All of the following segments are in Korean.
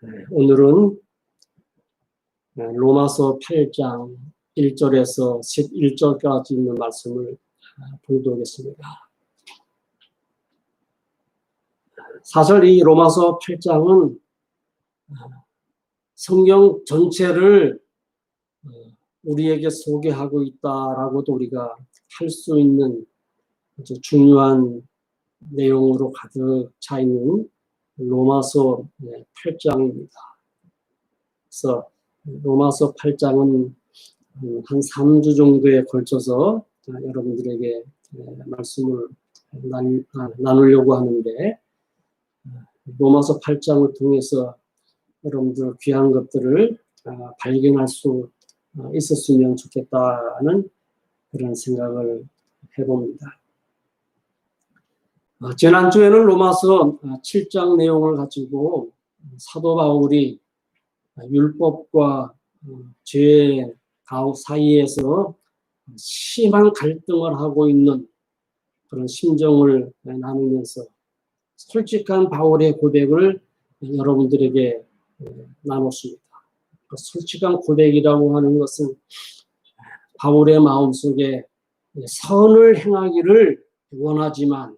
오늘은 로마서 8장 1절에서 11절까지 있는 말씀을 봉독하겠습니다. 사실 이 로마서 8장은 성경 전체를 우리에게 소개하고 있다라고도 우리가 할 수 있는 아주 중요한 내용으로 가득 차 있는 로마서 8장입니다. 그래서 로마서 8장은 한 3주 정도에 걸쳐서 여러분들에게 말씀을 나누려고 하는데, 로마서 8장을 통해서 여러분들 귀한 것들을 발견할 수 있었으면 좋겠다는 그런 생각을 해봅니다. 지난주에는 로마서 7장 내용을 가지고 사도 바울이 율법과 죄 사이에서 심한 갈등을 하고 있는 그런 심정을 나누면서 솔직한 바울의 고백을 여러분들에게 나눴습니다. 솔직한 고백이라고 하는 것은 바울의 마음속에 선을 행하기를 원하지만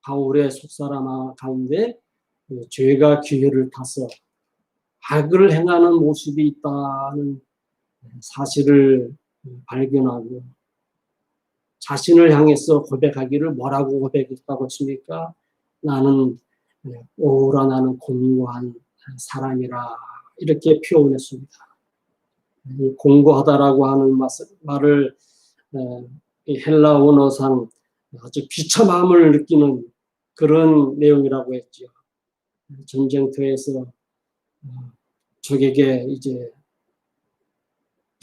바울의 속사람 가운데 죄가 기회를 타서 악을 행하는 모습이 있다는 사실을 발견하고, 자신을 향해서 고백하기를 뭐라고 고백했다고 했습니까? 나는 오라 나는 공고한 사람이라, 이렇게 표현했습니다. 공고하다라고 하는 말을 헬라 원어상 아주 비참함을 느끼는 그런 내용이라고 했죠. 전쟁터에서 적에게 이제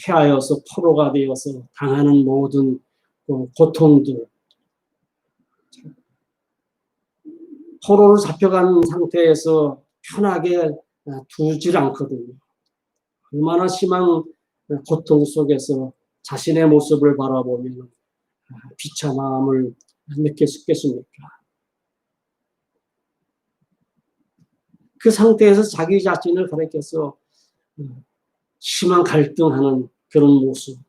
패하여서 포로가 되어서 당하는 모든 고통들, 포로로 잡혀간 상태에서 편하게 두질 않거든요. 얼마나 심한 고통 속에서 자신의 모습을 바라보면 비참함을 느낄 수 있겠습니까? 그 상태에서 자기 자신을 가리켜서 심한 갈등하는 그런 모습.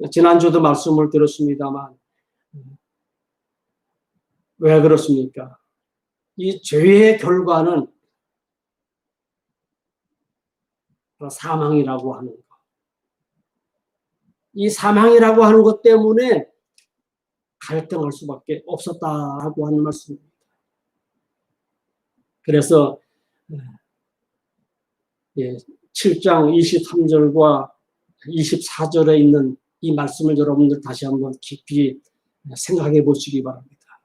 지난주도 말씀을 들었습니다만, 왜 그렇습니까? 이 죄의 결과는 사망이라고 하는 것. 이 사망이라고 하는 것 때문에 갈등할 수밖에 없었다고 하는 말씀입니다. 그래서 7장 23절과 24절에 있는 이 말씀을 여러분들 다시 한번 깊이 생각해 보시기 바랍니다.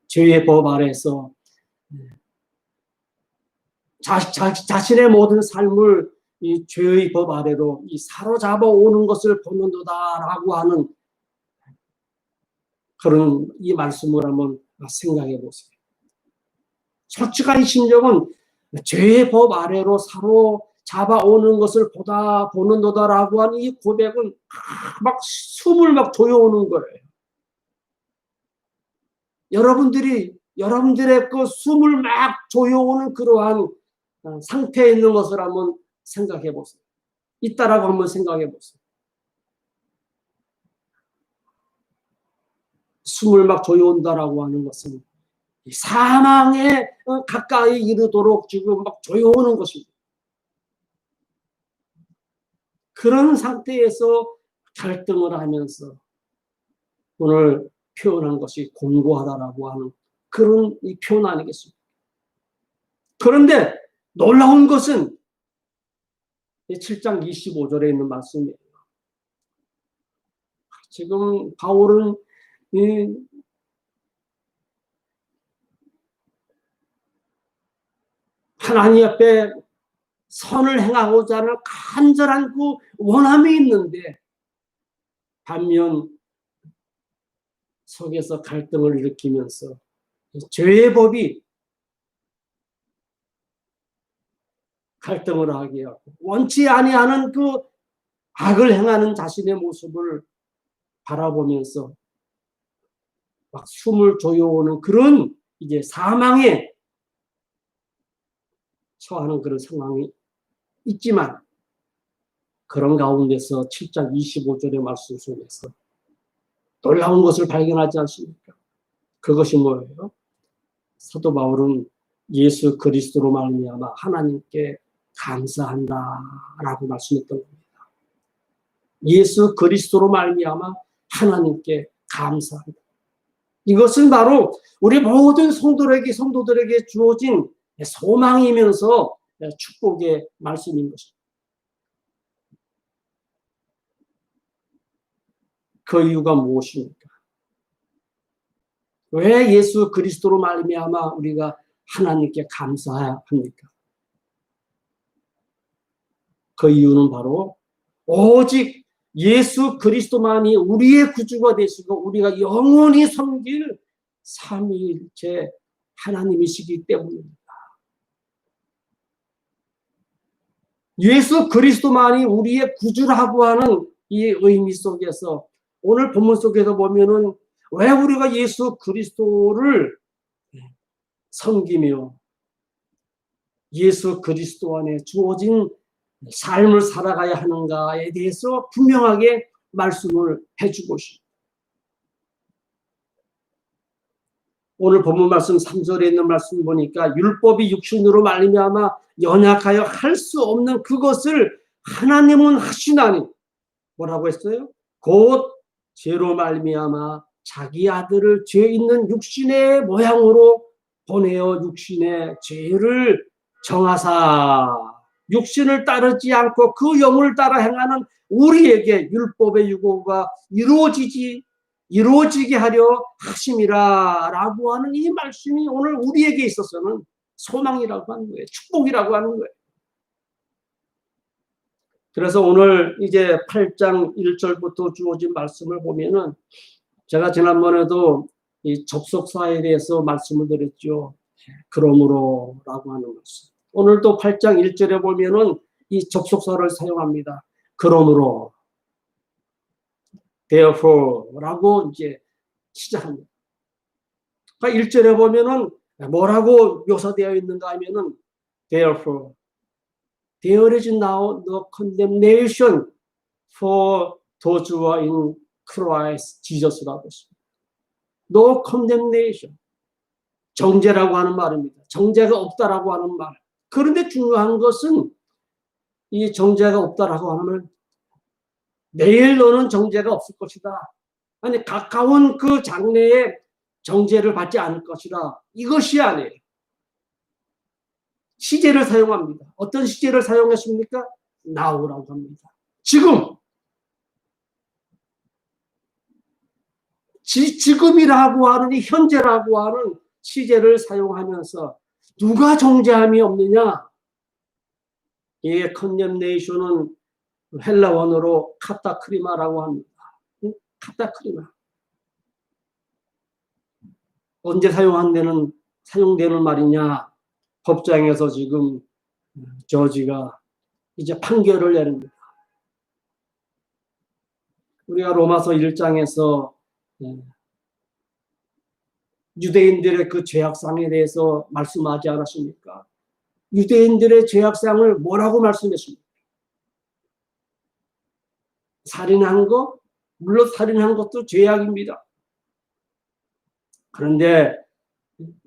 죄의 법 아래서 자신의 모든 삶을 이 죄의 법 아래로 사로잡아 오는 것을 보는도다라고 하는 그런 이 말씀을 한번 생각해 보세요. 솔직한 심정은 죄의 법 아래로 사로잡아 오는 것을 보는도다라고 하는 이 고백은 막 숨을 막 조여오는 거예요. 여러분들의 그 숨을 막 조여오는 그러한 상태에 있는 것을 한번 생각해 보세요. 있다라고 한번 생각해 보세요. 숨을 막 조여온다라고 하는 것은 사망에 가까이 이르도록 지금 막 조여오는 것입니다. 그런 상태에서 갈등을 하면서 오늘 표현한 것이 공고하다라고 하는 그런 이 표현 아니겠습니까? 그런데 놀라운 것은 7장 25절에 있는 말씀이에요. 지금 바울은 하나님 앞에 선을 행하고자 하는 간절한 그 원함이 있는데, 반면 속에서 갈등을 일으키면서 죄의 법이 갈등을 하게 하고, 원치 아니하는 그 악을 행하는 자신의 모습을 바라보면서 막 숨을 조여오는 그런 이제 사망의 처하는 그런 상황이 있지만 그런 가운데서 7장 25절의 말씀 속에서 놀라운 것을 발견하지 않습니까? 그것이 뭐예요? 사도 바울은 예수 그리스도로 말미암아 하나님께 감사한다라고 말씀했던 겁니다. 예수 그리스도로 말미암아 하나님께 감사한다. 이것은 바로 우리 모든 성도들에게 주어진 소망이면서 축복의 말씀인 것입니다. 그 이유가 무엇입니까? 왜 예수 그리스도로 말미암아 우리가 하나님께 감사합니까? 그 이유는 바로 오직 예수 그리스도만이 우리의 구주가 되시고 우리가 영원히 섬길 삼위일체 하나님이시기 때문입니다. 예수 그리스도만이 우리의 구주라고 하는 이 의미 속에서 오늘 본문 속에서 보면은 왜 우리가 예수 그리스도를 섬기며 예수 그리스도 안에 주어진 삶을 살아가야 하는가에 대해서 분명하게 말씀을 해주고 있습니다. 오늘 본문 말씀 3절에 있는 말씀 보니까 율법이 육신으로 말미암아 연약하여 할 수 없는 그것을 하나님은 하시나니 뭐라고 했어요? 곧 죄로 말미암아 자기 아들을 죄 있는 육신의 모양으로 보내어 육신의 죄를 정하사 육신을 따르지 않고 그 영을 따라 행하는 우리에게 율법의 유고가 이루어지게 하려 하심이라 라고 하는 이 말씀이 오늘 우리에게 있어서는 소망이라고 하는 거예요. 축복이라고 하는 거예요. 그래서 오늘 이제 8장 1절부터 주어진 말씀을 보면은 제가 지난번에도 이 접속사에 대해서 말씀을 드렸죠. 그러므로 라고 하는 말씀. 오늘도 8장 1절에 보면은 이 접속사를 사용합니다. 그러므로 therefore 라고 이제 시작합니다. 그러니까 1절에 보면은 뭐라고 묘사되어 있는가 하면은 therefore there is now no condemnation for those who are in Christ Jesus라고 했습니다. No condemnation. 정죄라고 하는 말입니다. 정죄가 없다라고 하는 말. 그런데 중요한 것은 이 정죄가 없다라고 하면 내일 너는 정죄가 없을 것이다. 아니 가까운 그 장래에 정죄를 받지 않을 것이다. 이것이 아니에요. 시제를 사용합니다. 어떤 시제를 사용했습니까? now라고 합니다. 지금. 지금이라고 하는 이 현재라고 하는 시제를 사용하면서 누가 정죄함이 없느냐? 이 condemnation은 헬라 원어로 카타크리마라고 합니다. 카타크리마. 언제 사용되는 말이냐? 법정에서 지금 저지가 이제 판결을 내립니다. 우리가 로마서 1장에서 유대인들의 그 죄악상에 대해서 말씀하지 않았습니까? 유대인들의 죄악상을 뭐라고 말씀했습니까? 살인한 것? 물론 살인한 것도 죄악입니다. 그런데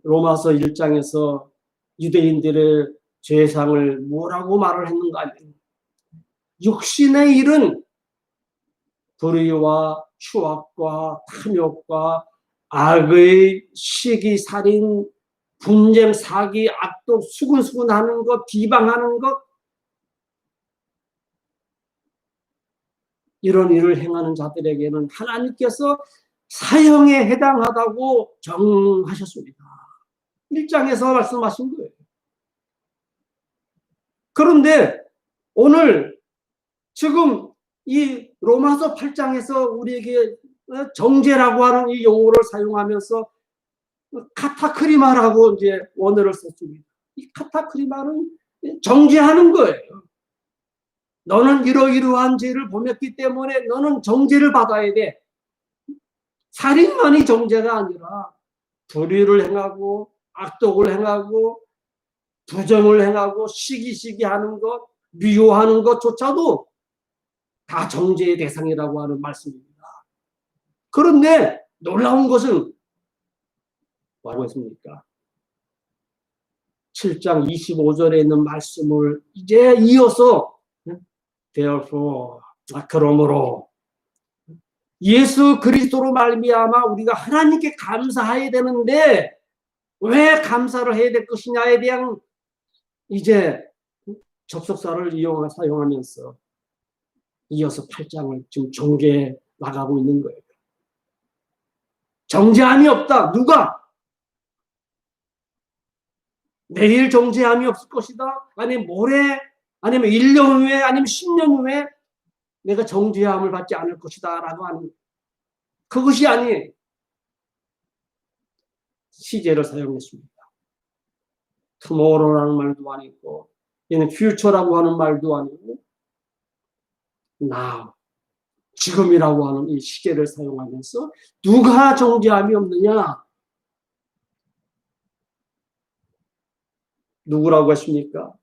로마서 1장에서 유대인들의 죄상을 뭐라고 말을 했는가 하면 육신의 일은 불의와 추악과 탐욕과 악의 시기, 살인, 분쟁, 사기, 악독, 수군수군하는 것, 비방하는 것 이런 일을 행하는 자들에게는 하나님께서 사형에 해당하다고 정하셨습니다. 1장에서 말씀하신 거예요. 그런데 오늘 지금 이 로마서 8장에서 우리에게 정죄라고 하는 이 용어를 사용하면서 카타크리마라고 이제 원어를 썼습니다. 이 카타크리마는 정죄하는 거예요. 너는 이러이러한 죄를 범했기 때문에 너는 정죄를 받아야 돼. 살인만이 정죄가 아니라 불의를 행하고 악독을 행하고 부정을 행하고 시기시기하는 것, 미워하는 것조차도 다 정죄의 대상이라고 하는 말씀입니다. 그런데 놀라운 것은 뭐라고 했습니까? 7장 25절에 있는 말씀을 이제 이어서 therefore, 그러므로 예수 그리스도로 말미암아 우리가 하나님께 감사해야 되는데 왜 감사를 해야 될 것이냐에 대한 이제 접속사를 사용하면서 이어서 8장을 지금 전개해 나가고 있는 거예요. 정죄함이 없다. 누가? 내일 정죄함이 없을 것이다. 아니면 모레, 아니면 1년 후에, 아니면 10년 후에 내가 정죄함을 받지 않을 것이다. 라고 하는 그것이 아니에요. 시제를 사용했습니다. tomorrow라는 말도 아니고 얘는 future라고 하는 말도 아니고 now, 지금이라고 하는 이 시제를 사용하면서 누가 정죄함이 없느냐? 누구라고 했습니까?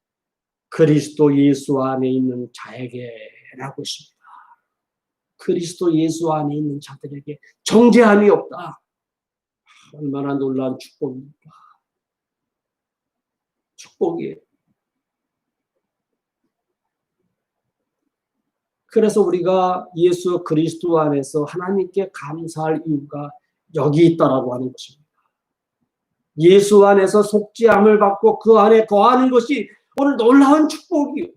그리스도 예수 안에 있는 자에게라고 했습니다. 그리스도 예수 안에 있는 자들에게 정죄함이 없다. 얼마나 놀라운 축복입니까? 축복이에요. 그래서 우리가 예수 그리스도 안에서 하나님께 감사할 이유가 여기 있다라고 하는 것입니다. 예수 안에서 속죄함을 받고 그 안에 거하는 것이 오늘 놀라운 축복이에요.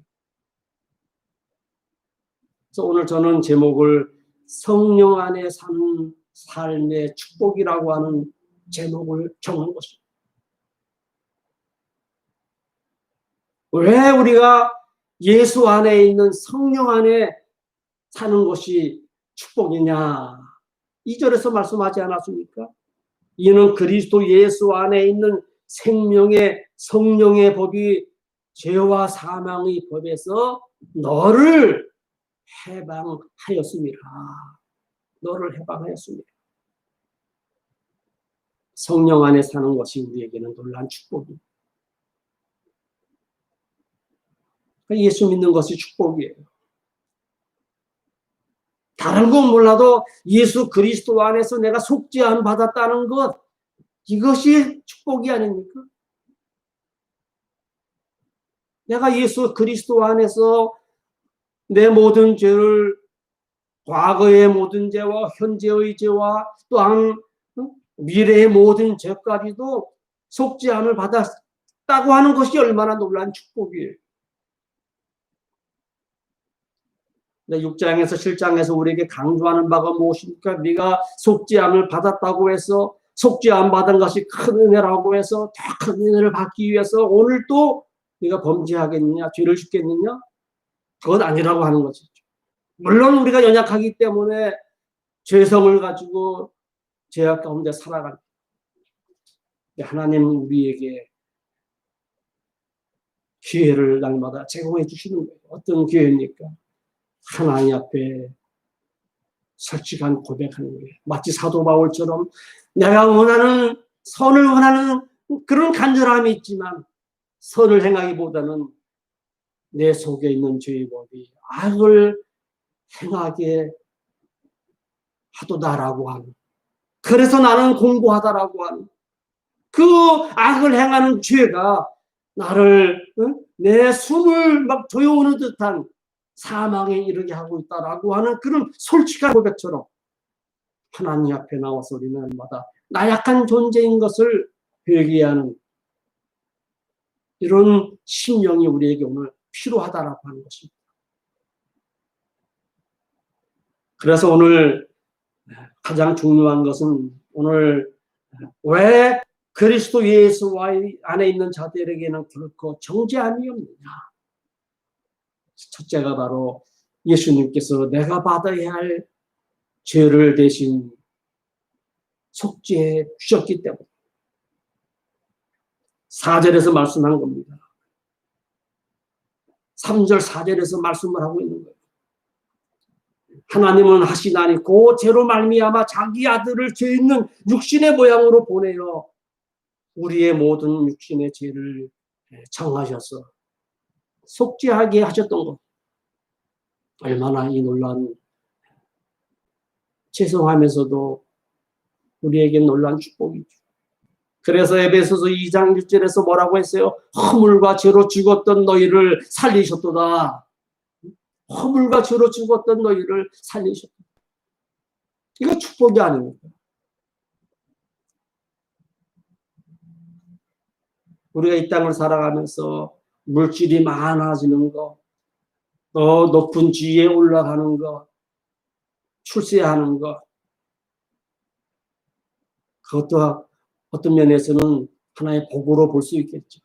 그래서 오늘 저는 제목을 성령 안에 사는 삶의 축복이라고 하는 제목을 정한 것입니다. 왜 우리가 예수 안에 있는 성령 안에 사는 것이 축복이냐? 2절에서 말씀하지 않았습니까? 이는 그리스도 예수 안에 있는 생명의 성령의 법이 죄와 사망의 법에서 너를 해방하였습니다. 너를 해방하였습니다. 성령 안에 사는 것이 우리에게는 놀라운 축복입니다. 예수 믿는 것이 축복이에요. 다른 건 몰라도 예수 그리스도 안에서 내가 속죄함 받았다는 것, 이것이 축복이 아닙니까? 내가 예수 그리스도 안에서 내 모든 죄를, 과거의 모든 죄와 현재의 죄와 또한 미래의 모든 죄까지도 속죄함을 받았다고 하는 것이 얼마나 놀라운 축복이에요. 6장에서 7장에서 우리에게 강조하는 바가 무엇입니까? 네가 속죄함을 받았다고 해서 속죄함 받은 것이 큰 은혜라고 해서 더 큰 은혜를 받기 위해서 오늘 또 네가 범죄하겠느냐? 죄를 짓겠느냐? 그건 아니라고 하는 것이죠. 물론 우리가 연약하기 때문에 죄성을 가지고 죄악 가운데 살아갑니다. 하나님은 우리에게 기회를 날마다 제공해 주시는 거예요. 어떤 기회입니까? 하나님 앞에 솔직한 고백하는 거예요. 마치 사도 바울처럼 내가 원하는, 선을 원하는 그런 간절함이 있지만 선을 행하기보다는 내 속에 있는 죄의 법이 악을 행하게 하도다라고 하는, 그래서 나는 공고하다라고 하는 그 악을 행하는 죄가 나를 내 숨을 막 조여오는 듯한 사망에 이르게 하고 있다라고 하는 그런 솔직한 고백처럼 하나님 앞에 나와서 우리는 날마다 나약한 존재인 것을 회개하는 이런 심령이 우리에게 오늘 필요하다라고 하는 것입니다. 그래서 오늘 가장 중요한 것은 오늘 왜 그리스도 예수 안에 있는 자들에게는 결코 정죄함이 없느냐. 첫째가 바로 예수님께서 내가 받아야 할 죄를 대신 속죄해 주셨기 때문에 4절에서 말씀한 겁니다. 3절 4절에서 말씀을 하고 있는 거예요. 하나님은 하시나니 그 죄로 말미암아 자기 아들을 죄 있는 육신의 모양으로 보내어 우리의 모든 육신의 죄를 정하셔서 속죄하게 하셨던 것. 얼마나 이 놀라운, 죄송하면서도 우리에게 놀라운 축복이죠. 그래서 에베소서 2장 1절에서 뭐라고 했어요? 허물과 죄로 죽었던 너희를 살리셨도다. 허물과 죄로 죽었던 너희를 살리셨다. 이거 축복이 아닙니까? 우리가 이 땅을 살아가면서 물질이 많아지는 것, 더 높은 지위에 올라가는 것, 출세하는 것, 그것도 어떤 면에서는 하나의 복으로 볼 수 있겠죠.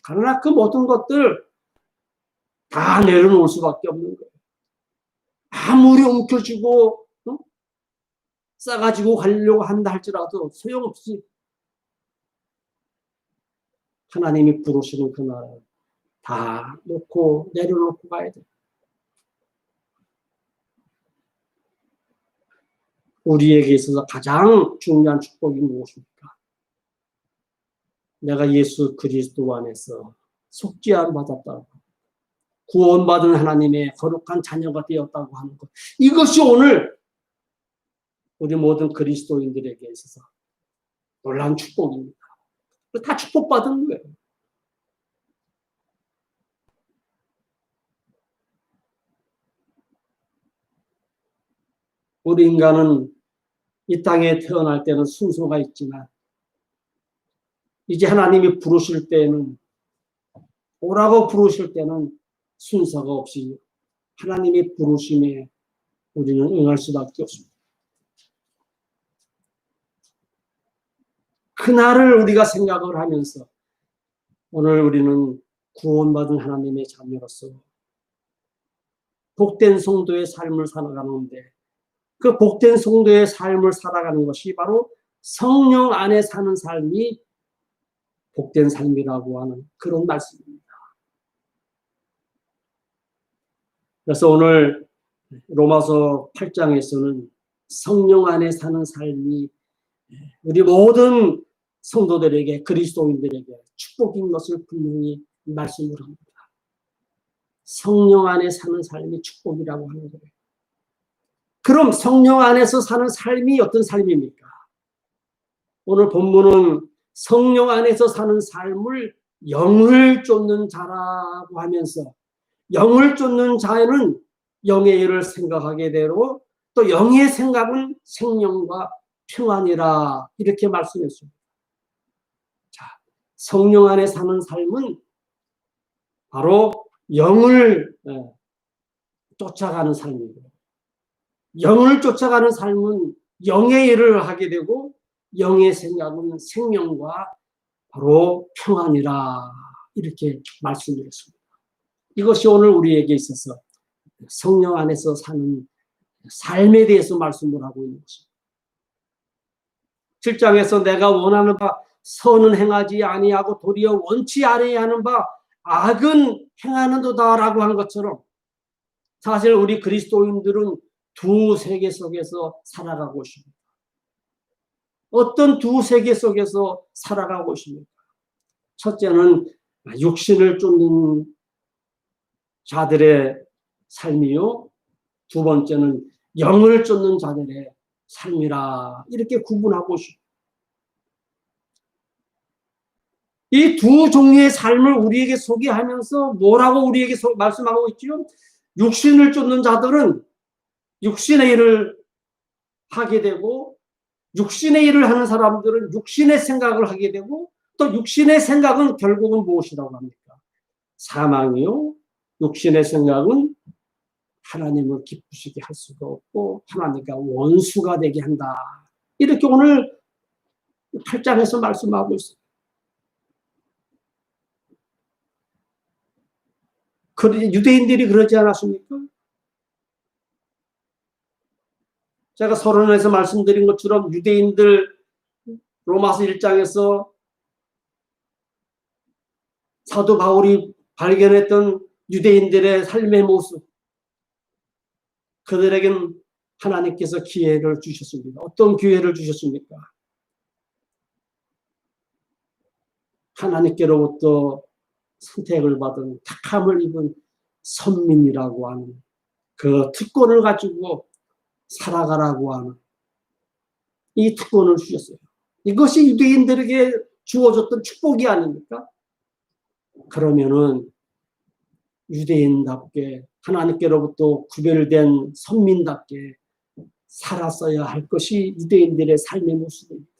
그러나 그 모든 것들 다 내려놓을 수밖에 없는 거예요. 아무리 움켜쥐고 싸가지고 가려고 한다 할지라도 소용없이 하나님이 부르시는 그 나라를 다 놓고 내려놓고 가야 돼요. 우리에게 있어서 가장 중요한 축복이 무엇입니까? 내가 예수 그리스도 안에서 속죄함 받았다고, 구원받은 하나님의 거룩한 자녀가 되었다고 하는 것. 이것이 오늘 우리 모든 그리스도인들에게 있어서 놀라운 축복입니다. 다 축복받은 거예요. 우리 인간은 이 땅에 태어날 때는 순서가 있지만 이제 하나님이 부르실 때는, 오라고 부르실 때는 순서가 없이 하나님이 부르심에 우리는 응할 수밖에 없습니다. 그날을 우리가 생각을 하면서 오늘 우리는 구원받은 하나님의 자녀로서 복된 성도의 삶을 살아가는데, 그 복된 성도의 삶을 살아가는 것이 바로 성령 안에 사는 삶이 복된 삶이라고 하는 그런 말씀입니다. 그래서 오늘 로마서 8장에서는 성령 안에 사는 삶이 우리 모든 성도들에게, 그리스도인들에게 축복인 것을 분명히 말씀을 합니다. 성령 안에 사는 삶이 축복이라고 하는 거예요. 그럼 성령 안에서 사는 삶이 어떤 삶입니까? 오늘 본문은 성령 안에서 사는 삶을 영을 쫓는 자라고 하면서, 영을 쫓는 자에는 영의 일을 생각하게 되고 또 영의 생각은 생명과 평안이라, 이렇게 말씀했습니다. 자, 성령 안에 사는 삶은 바로 영을 쫓아가는 삶이고, 영을 쫓아가는 삶은 영의 일을 하게 되고 영의 생각은 생명과 바로 평안이라, 이렇게 말씀드렸습니다. 이것이 오늘 우리에게 있어서 성령 안에서 사는 삶에 대해서 말씀을 하고 있는 것입니다. 7장에서 내가 원하는 바 선은 행하지 아니하고 도리어 원치 아니하는 바 악은 행하는도다라고 한 것처럼, 사실 우리 그리스도인들은 두 세계 속에서 살아가고 있습니다. 어떤 두 세계 속에서 살아가고 있습니까? 첫째는 육신을 쫓는 자들의 삶이요, 두 번째는 영을 쫓는 자들의 삶이라, 이렇게 구분하고 있습니다. 이 두 종류의 삶을 우리에게 소개하면서 뭐라고 우리에게 말씀하고 있죠? 육신을 쫓는 자들은 육신의 일을 하게 되고, 육신의 일을 하는 사람들은 육신의 생각을 하게 되고, 또 육신의 생각은 결국은 무엇이라고 합니까? 사망이요. 육신의 생각은 하나님을 기쁘시게 할 수가 없고 하나님과 원수가 되게 한다. 이렇게 오늘 8장에서 말씀하고 있어요. 유대인들이 그러지 않았습니까? 제가 서론에서 말씀드린 것처럼 유대인들, 로마서 1장에서 사도 바울이 발견했던 유대인들의 삶의 모습, 그들에겐 하나님께서 기회를 주셨습니다. 어떤 기회를 주셨습니까? 하나님께로부터 선택을 받은 택함을 입은 선민이라고 하는 그 특권을 가지고 살아가라고 하는 이 특권을 주셨어요. 이것이 유대인들에게 주어졌던 축복이 아닙니까? 그러면은 유대인답게 하나님께로부터 구별된 선민답게 살았어야 할 것이 유대인들의 삶의 모습입니다.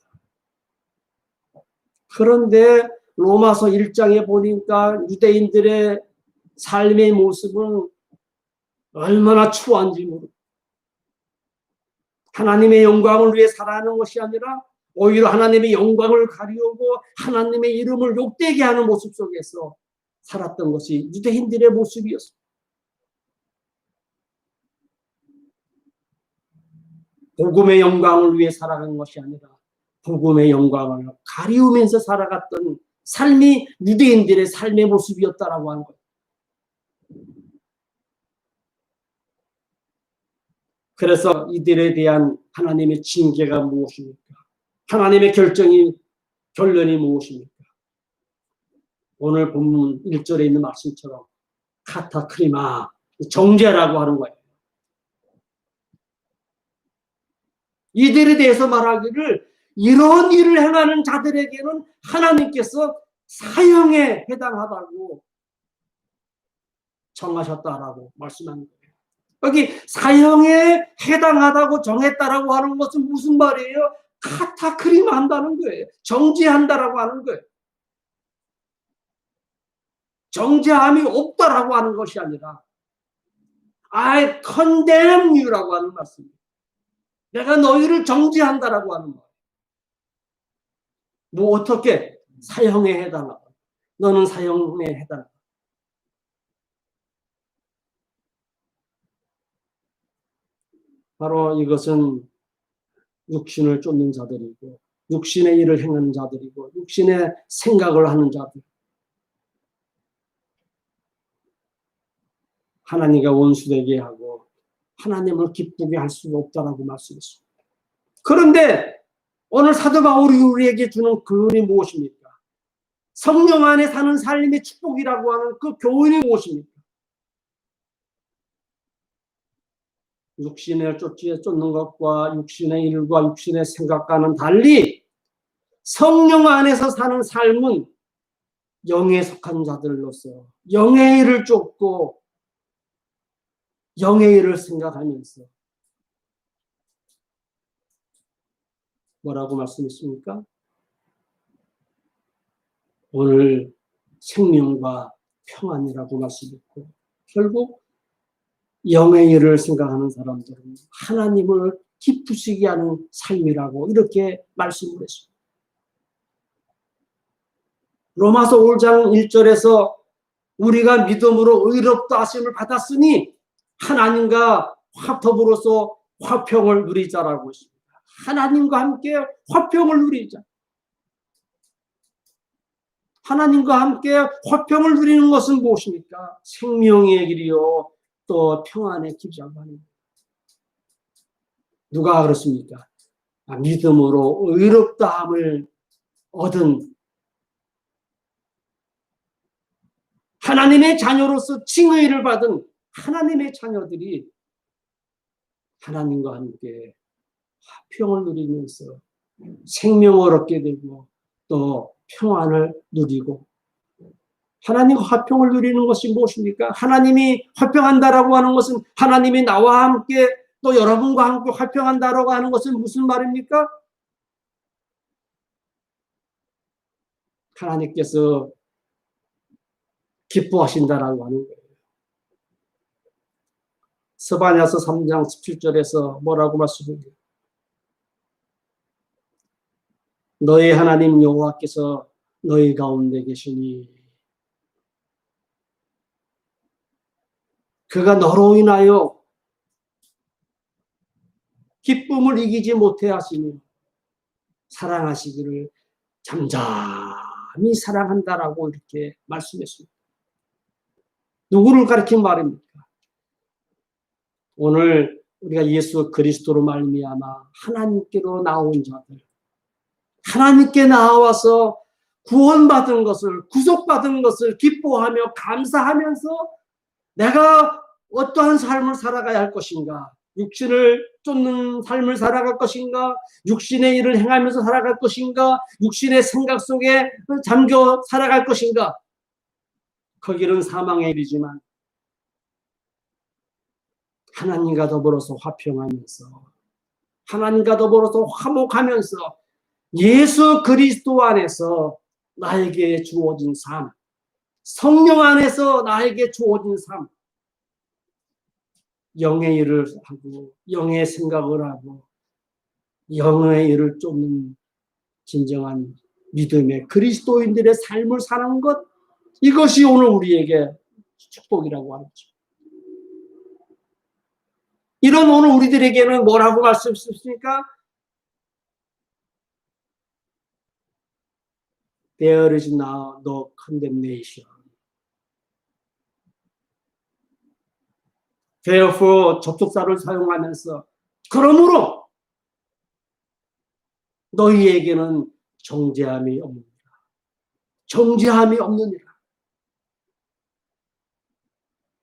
그런데 로마서 1장에 보니까 유대인들의 삶의 모습은 얼마나 추한지 모르고 하나님의 영광을 위해 살아가는 것이 아니라 오히려 하나님의 영광을 가리우고 하나님의 이름을 욕되게 하는 모습 속에서 살았던 것이 유대인들의 모습이었습니다. 복음의 영광을 위해 살아간 것이 아니라 복음의 영광을 가리우면서 살아갔던 삶이 유대인들의 삶의 모습이었다라고 하는 거예요. 그래서 이들에 대한 하나님의 징계가 무엇입니까? 하나님의 결론이 무엇입니까? 오늘 본문 1절에 있는 말씀처럼 카타크리마, 정죄라고 하는 거예요. 이들에 대해서 말하기를 이런 일을 행하는 자들에게는 하나님께서 사형에 해당하다고 정하셨다라고 말씀하는 거예요. 여기 사형에 해당하다고 정했다라고 하는 것은 무슨 말이에요? 카타크리마 한다는 거예요. 정죄한다라고 하는 거예요. 정죄함이 없다라고 하는 것이 아니라 I condemn you라고 하는 말씀입니다. 내가 너희를 정죄한다라고 하는 말. 뭐 어떻게? 사형에 해당하다. 너는 사형에 해당하다. 바로 이것은 육신을 쫓는 자들이고 육신의 일을 행하는 자들이고 육신의 생각을 하는 자들. 하나님과 원수되게 하고 하나님을 기쁘게 할 수가 없다라고 말씀했습니다. 그런데 오늘 사도 바울이 우리에게 주는 교훈이 무엇입니까? 성령 안에 사는 삶의 축복이라고 하는 그 교훈이 무엇입니까? 육신을 쫓는 것과 육신의 일과 육신의 생각과는 달리 성령 안에서 사는 삶은 영에 속한 자들로서 영의 일을 쫓고 영의 일을 생각하면서 뭐라고 말씀했습니까? 오늘 생명과 평안이라고 말씀했고 결국 영의 일을 생각하는 사람들은 하나님을 기쁘시게 하는 삶이라고 이렇게 말씀을 했습니다. 로마서 5장 1절에서 우리가 믿음으로 의롭다 하심을 받았으니 하나님과 더불어서 화평을 누리자라고 했습니다. 하나님과 함께 화평을 누리자. 하나님과 함께 화평을 누리는 것은 무엇입니까? 생명의 길이요 또 평안의 길이라고 합니다. 누가 그렇습니까? 믿음으로 의롭다함을 얻은 하나님의 자녀로서 칭의를 받은 하나님의 자녀들이 하나님과 함께 화평을 누리면서 생명을 얻게 되고 또 평안을 누리고 하나님과 화평을 누리는 것이 무엇입니까? 하나님이 화평한다라고 하는 것은 하나님이 나와 함께 또 여러분과 함께 화평한다라고 하는 것은 무슨 말입니까? 하나님께서 기뻐하신다라고 하는 거예요. 스바냐서 3장 17절에서 뭐라고 말씀합니까? 너희 하나님 여호와께서 너희 가운데 계시니 그가 너로 인하여 기쁨을 이기지 못해 하시니 사랑하시기를 잠잠히 사랑한다라고 이렇게 말씀했습니다. 누구를 가리킨 말입니까? 오늘 우리가 예수 그리스도로 말미암아 하나님께로 나온 자들, 하나님께 나와서 구원받은 것을, 구속받은 것을 기뻐하며 감사하면서 내가 어떠한 삶을 살아가야 할 것인가? 육신을 쫓는 삶을 살아갈 것인가? 육신의 일을 행하면서 살아갈 것인가? 육신의 생각 속에 잠겨 살아갈 것인가? 그 길은 사망의 길이지만 하나님과 더불어서 화평하면서 하나님과 더불어서 화목하면서 예수 그리스도 안에서 나에게 주어진 삶, 성령 안에서 나에게 주어진 삶, 영의 일을 하고 영의 생각을 하고 영의 일을 쫓는 진정한 믿음의 그리스도인들의 삶을 사는 것, 이것이 오늘 우리에게 축복이라고 하는 거죠. 이런 오늘 우리들에게는 뭐라고 말씀하셨습니까? There is now no condemnation. Therefore, 접속사를 사용하면서 그러므로 너희에게는 정죄함이 없느니라. 정죄함이 없느니라.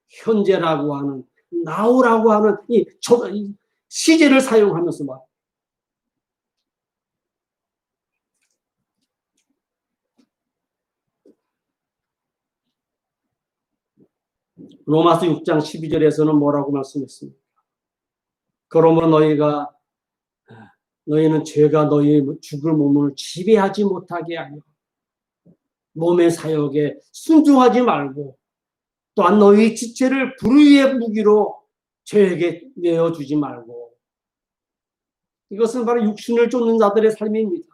현재라고 하는, now라고 하는 이 시제를 사용하면서 말. 로마서 6장 12절에서는 뭐라고 말씀했습니까? 그러므로 너희는 죄가 너희 죽을 몸을 지배하지 못하게 하며 몸의 사역에 순종하지 말고 또한 너희 지체를 불의의 무기로 죄에게 내어주지 말고. 이것은 바로 육신을 쫓는 자들의 삶입니다.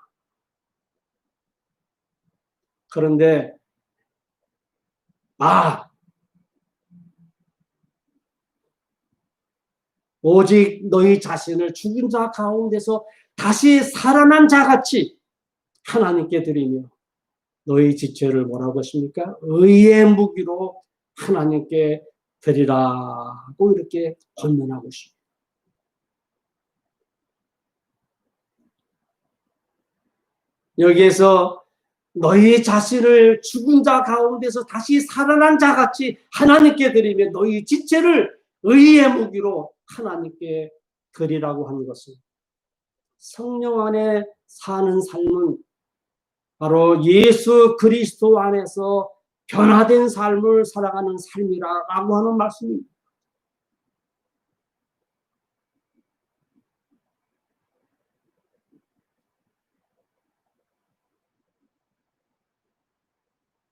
그런데 오직 너희 자신을 죽은 자 가운데서 다시 살아난 자같이 하나님께 드리며 너희 지체를 뭐라고 하십니까? 의의 무기로 하나님께 드리라고 이렇게 권면하고 있습니다. 여기에서 너희 자신을 죽은 자 가운데서 다시 살아난 자같이 하나님께 드리며 너희 지체를 의의 무기로 하나님께 드리라고 하는 것은 성령 안에 사는 삶은 바로 예수 그리스도 안에서 변화된 삶을 살아가는 삶이라고 하는 말씀입니다.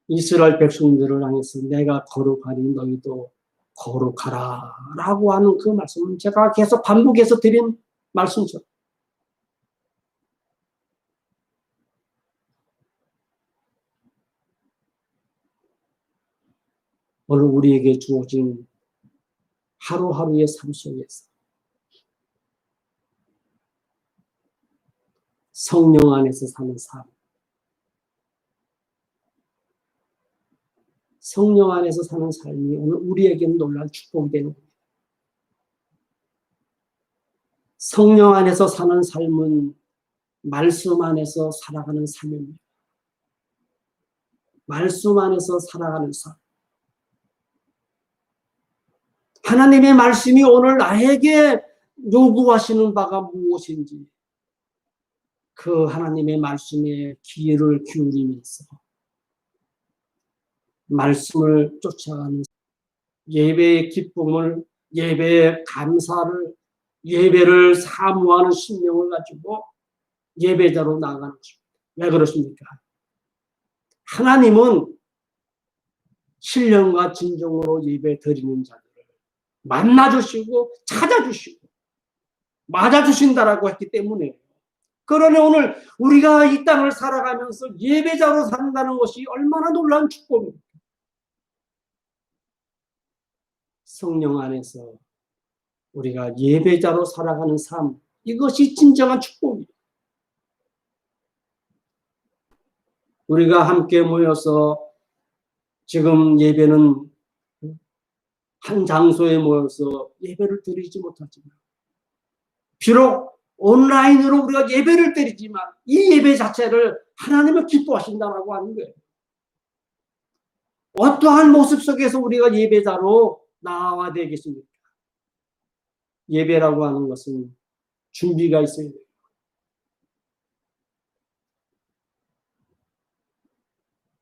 이스라엘 백성들을 향해서 내가 거룩하니 너희도 거룩하라 라고 하는 그 말씀은 제가 계속 반복해서 드린 말씀이죠. 오늘 우리에게 주어진 하루하루의 삶 속에서 성령 안에서 사는 삶, 성령 안에서 사는 삶이 오늘 우리에게는 놀라운 축복이 되는 겁니다. 성령 안에서 사는 삶은 말씀 안에서 살아가는 삶입니다. 말씀 안에서 살아가는 삶. 하나님의 말씀이 오늘 나에게 요구하시는 바가 무엇인지 그 하나님의 말씀에 귀를 기울이면서 말씀을 쫓아가는 예배의 기쁨을, 예배의 감사를, 예배를 사모하는 심령을 가지고 예배자로 나아가는 것입니다. 왜 그렇습니까? 하나님은 신령과 진정으로 예배 드리는 자들을 만나주시고 찾아주시고 맞아주신다라고 했기 때문에, 그러니 오늘 우리가 이 땅을 살아가면서 예배자로 산다는 것이 얼마나 놀라운 축복입니까? 성령 안에서 우리가 예배자로 살아가는 삶, 이것이 진정한 축복입니다. 우리가 함께 모여서 지금 예배는 한 장소에 모여서 예배를 드리지 못하지만, 비록 온라인으로 우리가 예배를 드리지만 이 예배 자체를 하나님을 기뻐하신다라고 하는 거예요. 어떠한 모습 속에서 우리가 예배자로 나와야 되겠습니까? 예배라고 하는 것은 준비가 있어야 돼요.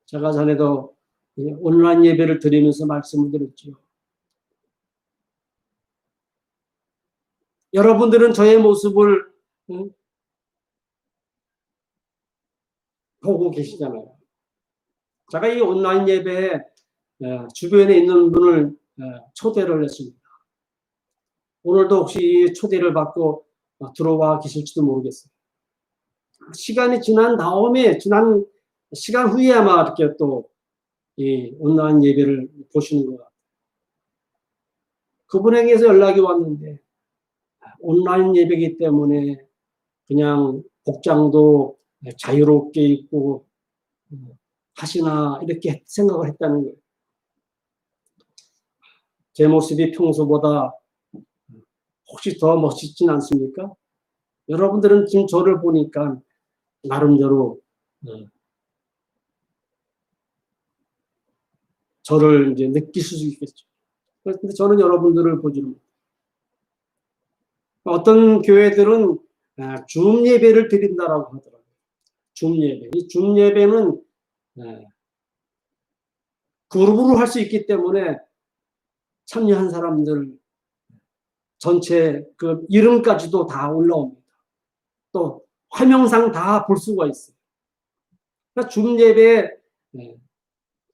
제가 전에도 온라인 예배를 드리면서 말씀을 드렸죠. 여러분들은 저의 모습을 보고 계시잖아요. 제가 이 온라인 예배에 주변에 있는 분을 초대를 했습니다. 오늘도 혹시 초대를 받고 들어와 계실지도 모르겠어요. 시간이 지난 다음에, 지난 시간 후에 아마 이렇게 또 이 온라인 예배를 보시는 것 같아요. 그분에게서 연락이 왔는데, 온라인 예배이기 때문에 그냥 복장도 자유롭게 입고 하시나 이렇게 생각을 했다는 거예요. 제 모습이 평소보다 혹시 더 멋있진 않습니까? 여러분들은 지금 저를 보니까 나름대로 저를 이제 느끼실 수 있겠죠. 근데 저는 여러분들을 보지 못해요. 어떤 교회들은 줌 예배를 드린다라고 하더라고요. 줌 예배. 이 줌 예배는 그룹으로 할 수 있기 때문에 참여한 사람들 전체 그 이름까지도 다 올라옵니다. 또 화면상 다 볼 수가 있어요. 그러니까 줌 예배의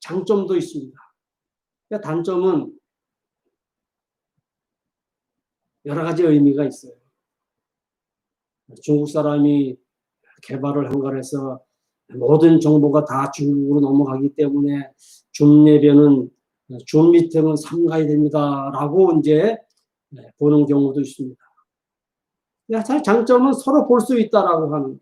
장점도 있습니다. 그러니까 단점은 여러 가지 의미가 있어요. 중국 사람이 개발을 한 거라서 모든 정보가 다 중국으로 넘어가기 때문에 줌 예배는 줌 미팅은 삼가야 됩니다라고 이제 보는 경우도 있습니다. 장점은 서로 볼 수 있다라고 하는 거예요.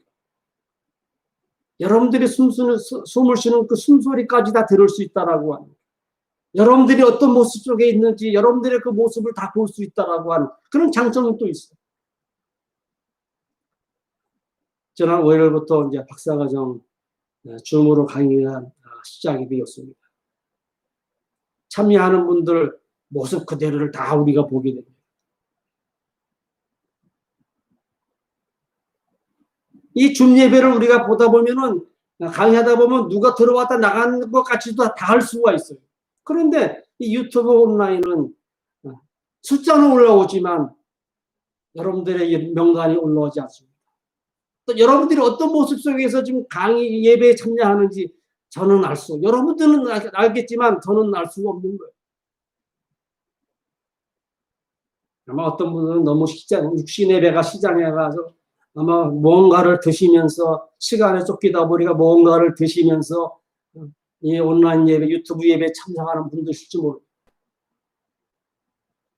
여러분들이 숨을 쉬는 그 숨소리까지 다 들을 수 있다라고 하는 거예요. 여러분들이 어떤 모습 속에 있는지 여러분들의 그 모습을 다 볼 수 있다라고 하는 그런 장점은 또 있어요. 지난 5일부터 이제 박사과정 줌으로 강의가 시작이 되었습니다. 참여하는 분들 모습 그대로를 다 우리가 보게 됩니다. 이 줌 예배를 우리가 보다 보면은 강의하다 보면 누가 들어왔다 나가는 것 같이도 다 할 수가 있어요. 그런데 이 유튜브 온라인은 숫자는 올라오지만 여러분들의 명단이 올라오지 않습니다. 또 여러분들이 어떤 모습 속에서 지금 강의 예배에 참여하는지 저는 알 수, 여러분들은 알겠지만 저는 알 수가 없는 거예요. 아마 어떤 분은 너무 육신의 배가 시장에 가서 아마 뭔가를 드시면서 시간에 쫓기다 보니까 뭔가를 드시면서 이 온라인 예배, 유튜브 예배에 참석하는 분들일지 모릅니다.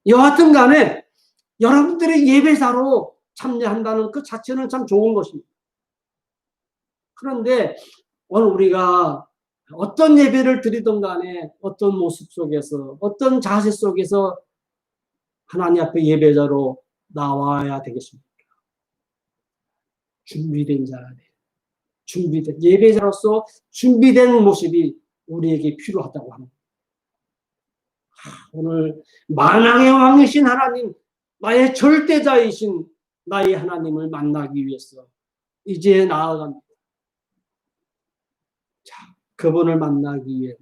여하튼 간에 여러분들의 예배자로 참여한다는 그 자체는 참 좋은 것입니다. 그런데 오늘 우리가 어떤 예배를 드리든 간에 어떤 모습 속에서 어떤 자세 속에서 하나님 앞에 예배자로 나와야 되겠습니까? 준비된 자라 돼요. 준비된 예배자로서 준비된 모습이 우리에게 필요하다고 합니다. 오늘 만왕의 왕이신 하나님, 나의 절대자이신 나의 하나님을 만나기 위해서 이제 나아갑니다. 자, 그분을 만나기 위해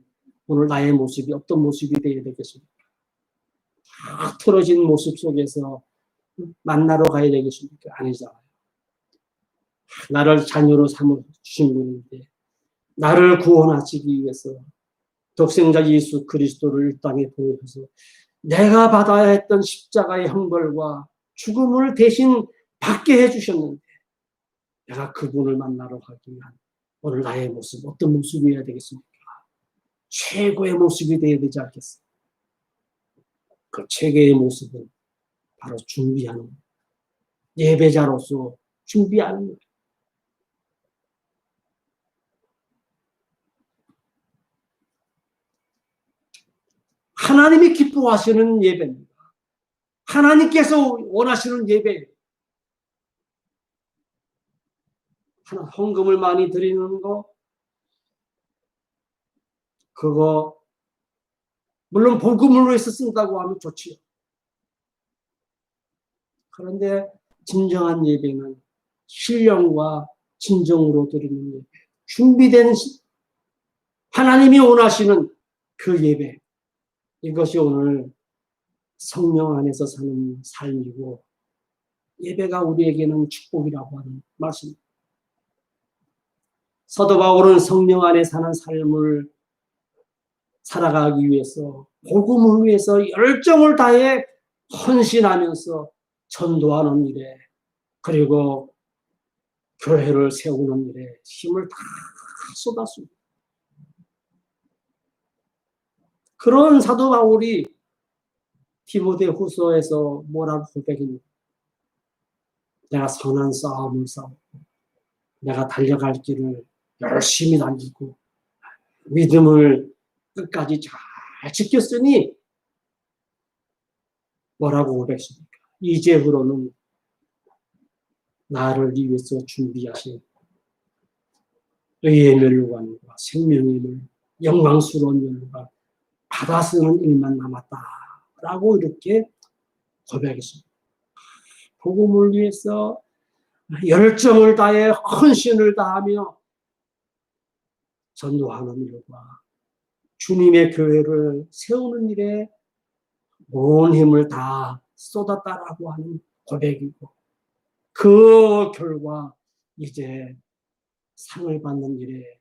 오늘 나의 모습이 어떤 모습이 되어야 되겠습니까? 다 틀어진 모습 속에서 만나러 가야 되겠습니까? 아니잖아요. 나를 자녀로 삼으신 분인데 나를 구원하시기 위해서 독생자 예수 그리스도를 이 땅에 보내셔서 내가 받아야 했던 십자가의 형벌과 죽음을 대신 받게 해주셨는데 내가 그분을 만나러 가기 위한 오늘 나의 모습 어떤 모습이어야 되겠습니까? 최고의 모습이 되어야 되지 않겠습니까? 그 최고의 모습은 바로 준비하는 거예요. 예배자로서 준비하는 거예요. 하나님이 기뻐하시는 예배입니다. 하나님께서 원하시는 예배. 하나 헌금을 많이 드리는 거, 그거 물론 복음을 위해서 쓴다고 하면 좋지요. 그런데 진정한 예배는 신령과 진정으로 드리는 예배, 준비된 하나님이 원하시는 그 예배, 이것이 오늘 성령 안에서 사는 삶이고 예배가 우리에게는 축복이라고 하는 말씀입니다. 사도 바울은 성령 안에 사는 삶을 살아가기 위해서 복음을 위해서 열정을 다해 헌신하면서 전도하는 일에 그리고 교회를 세우는 일에 힘을 다 쏟았습니다. 그런 사도 바울이 디모데후서에서 뭐라고 고백합니까? 내가 선한 싸움을 싸우고 내가 달려갈 길을 열심히 달리고 믿음을 끝까지 잘 지켰으니 뭐라고 고백했습니까? 이제부로는 나를 위해서 준비하신 의의 멸관과 생명의 멸, 영광스러운 멸관 받아 쓰는 일만 남았다라고 이렇게 고백했습니다. 복음을 위해서 열정을 다해 헌신을 다하며 전도하는 일과 주님의 교회를 세우는 일에 온 힘을 다 쏟았다라고 하는 고백이고 그 결과 이제 상을 받는 일에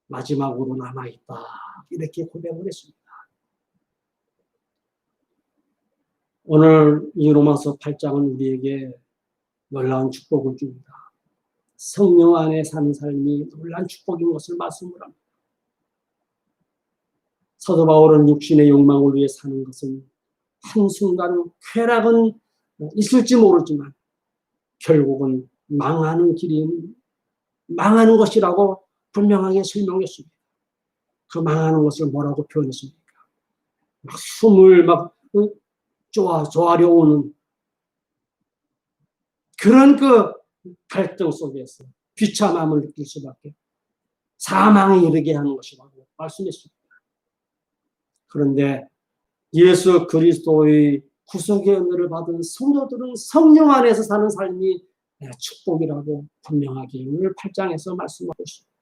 마지막으로 남아있다 이렇게 고백을 했습니다. 오늘 이 로마서 8장은 우리에게 놀라운 축복을 줍니다. 성령 안에 사는 삶이 놀라운 축복인 것을 말씀을 합니다. 사도 바울은 육신의 욕망을 위해 사는 것은 한순간 쾌락은 있을지 모르지만 결국은 망하는 길이 망하는 것이라고 분명하게 설명했습니다. 그 망하는 것을 뭐라고 표현했습니까? 막 숨을 막 조아려 오는 그런 그 갈등 속에서 비참함을 느낄 수밖에 사망에 이르게 하는 것이라고 말씀했습니다. 그런데 예수 그리스도의 구속의 은혜를 받은 성도들은 성령 안에서 사는 삶이 축복이라고 분명하게 오늘 8장에서 말씀하고 있습니다.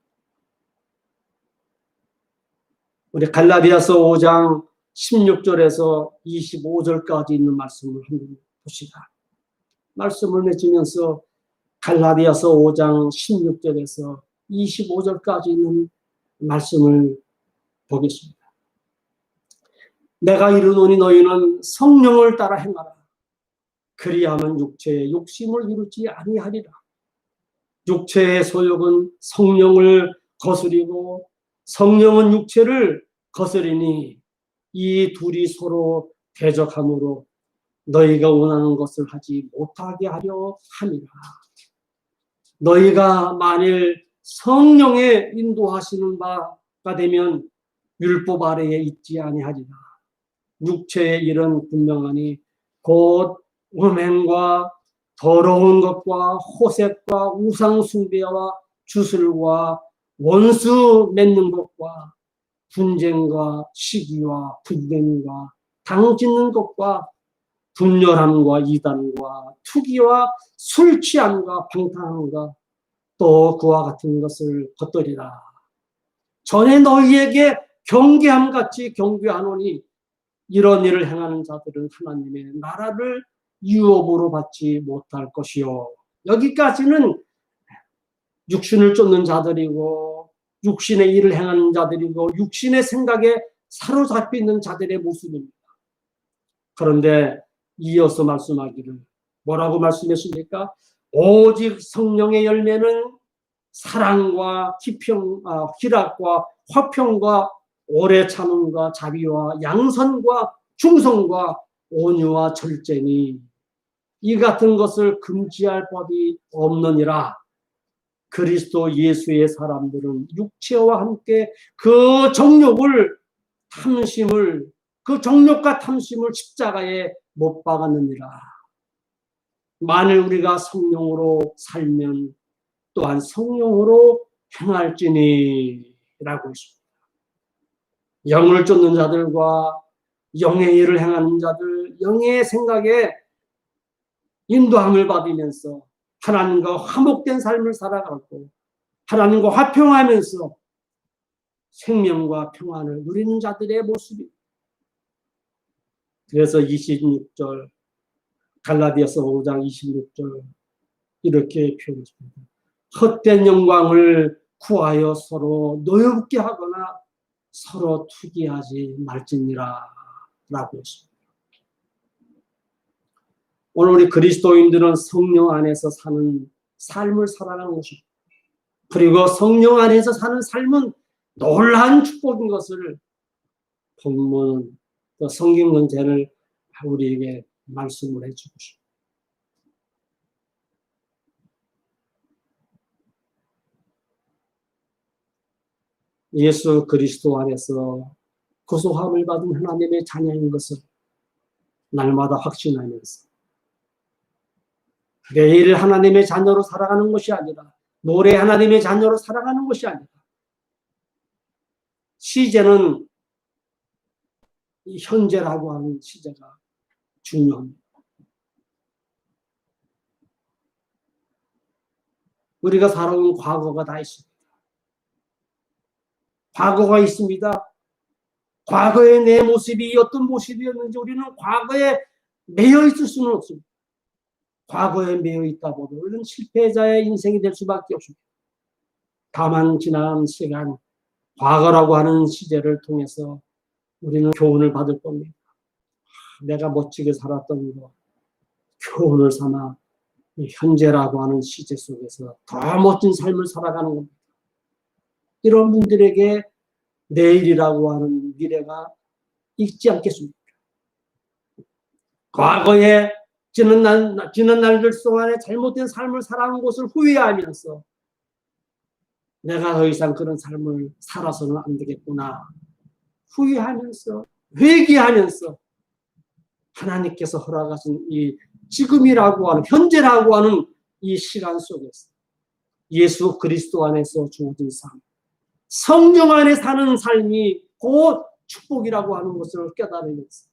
우리 갈라디아서 5장 16절에서 25절까지 있는 말씀을 한번 보시다. 말씀을 맺으면서 갈라디아서 5장 16절에서 25절까지 있는 말씀을 보겠습니다. 내가 이르노니 너희는 성령을 따라 행하라. 그리하면 육체의 욕심을 이루지 아니하리라. 육체의 소욕은 성령을 거스리고 성령은 육체를 거스리니 이 둘이 서로 대적하므로 너희가 원하는 것을 하지 못하게 하려 함이라. 너희가 만일 성령의 인도하시는 바가 되면 율법 아래에 있지 아니하리라. 육체의 일은 분명하니 곧 음행과 더러운 것과 호색과 우상숭배와 주술과 원수 맺는 것과 분쟁과 시기와 분쟁과 당짓는 것과 분열함과 이단과 투기와 술 취함과 방탕함과 또 그와 같은 것을 겉돌이라. 전에 너희에게 경계함 같이 경계하노니 이런 일을 행하는 자들은 하나님의 나라를 유업으로 받지 못할 것이요. 여기까지는 육신을 쫓는 자들이고 육신의 일을 행하는 자들이고 육신의 생각에 사로잡혀 있는 자들의 모습입니다. 그런데 이어서 말씀하기를 뭐라고 말씀했습니까? 오직 성령의 열매는 사랑과 희락과 화평과 오래 참음과 자비와 양선과 충성과 온유와 절제니 이 같은 것을 금지할 법이 없느니라. 그리스도 예수의 사람들은 육체와 함께 그 정욕을 탐심을 그 정욕과 탐심을 십자가에 못 박았느니라. 만일 우리가 성령으로 살면 또한 성령으로 행할지니라고 했습니다. 영을 쫓는 자들과 영의 일을 행하는 자들, 영의 생각에 인도함을 받으면서 하나님과 화목된 삶을 살아가고 하나님과 화평하면서 생명과 평안을 누리는 자들의 모습이. 그래서 26절 갈라디아서 5장 26절 이렇게 표현했습니다. 헛된 영광을 구하여 서로 노여붙게 하거나 서로 투기하지 말지니라 라고 했습니다. 오늘 우리 그리스도인들은 성령 안에서 사는 삶을 살아가는 것입니다. 그리고 성령 안에서 사는 삶은 놀라운 축복인 것을 본문 성경 문제를 우리에게 말씀을 해주고 싶습니다. 예수 그리스도 안에서 구속함을 받은 하나님의 자녀인 것을 날마다 확신하면서 매일 하나님의 자녀로 살아가는 것이 아니라 노래 하나님의 자녀로 살아가는 것이 아니라 시제는 이 현재라고 하는 시제가 중요합니다. 우리가 살아온 과거가 다 있습니다. 과거가 있습니다. 과거의 내 모습이 어떤 모습이었는지 우리는 과거에 매여 있을 수는 없습니다. 과거에 매여 있다 보면 우리는 실패자의 인생이 될 수밖에 없습니다. 다만 지난 시간, 과거라고 하는 시제를 통해서 우리는 교훈을 받을 겁니다. 내가 멋지게 살았던 거 교훈을 삼아 현재라고 하는 시제 속에서 더 멋진 삶을 살아가는 겁니다. 이런 분들에게 내일이라고 하는 미래가 있지 않겠습니까? 과거에 지난 날들 동안에 잘못된 삶을 살아온 것을 후회하면서 내가 더 이상 그런 삶을 살아서는 안 되겠구나 후회하면서 회개하면서 하나님께서 허락하신 이 지금이라고 하는 현재라고 하는 이 시간 속에서 예수 그리스도 안에서 주어진 삶, 성령 안에 사는 삶이 곧 축복이라고 하는 것을 깨달으면서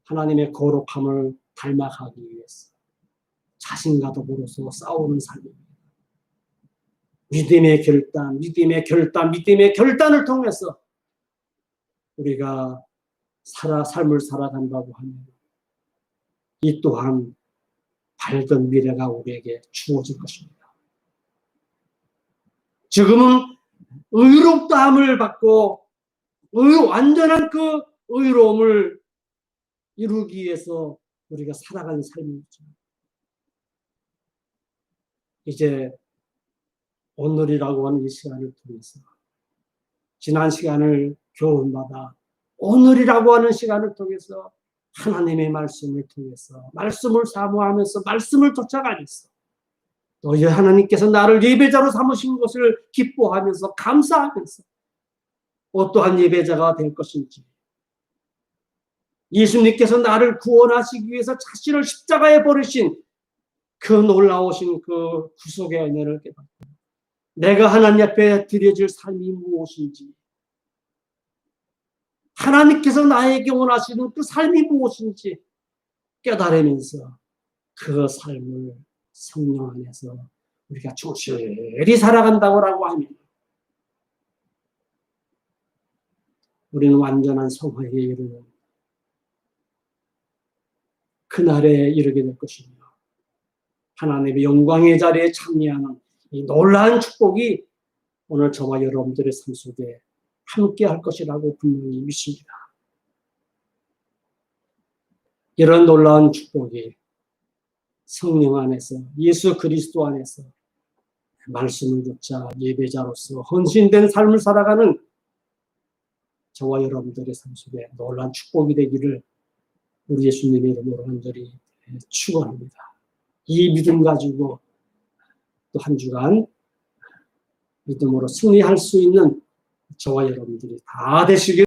하나님의 거룩함을 닮아가기 위해서 자신과 더불어서 싸우는 삶입니다. 믿음의 결단을 통해서 우리가 삶을 살아간다고 하면 이 또한 밝은 미래가 우리에게 주어질 것입니다. 지금은 의롭다함을 받고 완전한 그 의로움을 이루기 위해서 우리가 살아가는 삶이죠. 이제 오늘이라고 하는 이 시간을 통해서 지난 시간을 교훈받아 오늘이라고 하는 시간을 통해서 하나님의 말씀을 통해서 말씀을 사모하면서 말씀을 쫓아가면서 또 하나님께서 나를 예배자로 삼으신 것을 기뻐하면서 감사하면서 어떠한 예배자가 될 것인지 예수님께서 나를 구원하시기 위해서 자신을 십자가에 버리신 그 놀라우신 그 구속의 은혜를 깨닫고 내가 하나님 앞에 드려질 삶이 무엇인지 하나님께서 나에게 원하시는 그 삶이 무엇인지 깨달으면서 그 삶을 성령 안에서 우리가 충실히 살아간다고 하면 우리는 완전한 성화에 이르는 그날에 이르게 될 것이며 하나님의 영광의 자리에 참여하는 이 놀라운 축복이 오늘 저와 여러분들의 삶 속에 함께 할 것이라고 분명히 믿습니다. 이런 놀라운 축복이 성령 안에서 예수 그리스도 안에서 말씀을 듣자 예배자로서 헌신된 삶을 살아가는 저와 여러분들의 삶 속에 놀라운 축복이 되기를 우리 예수님의 이름으로 간절히 축원합니다. 이 믿음 가지고 또 한 주간 믿음으로 승리할 수 있는 저와 여러분들이 다 되시길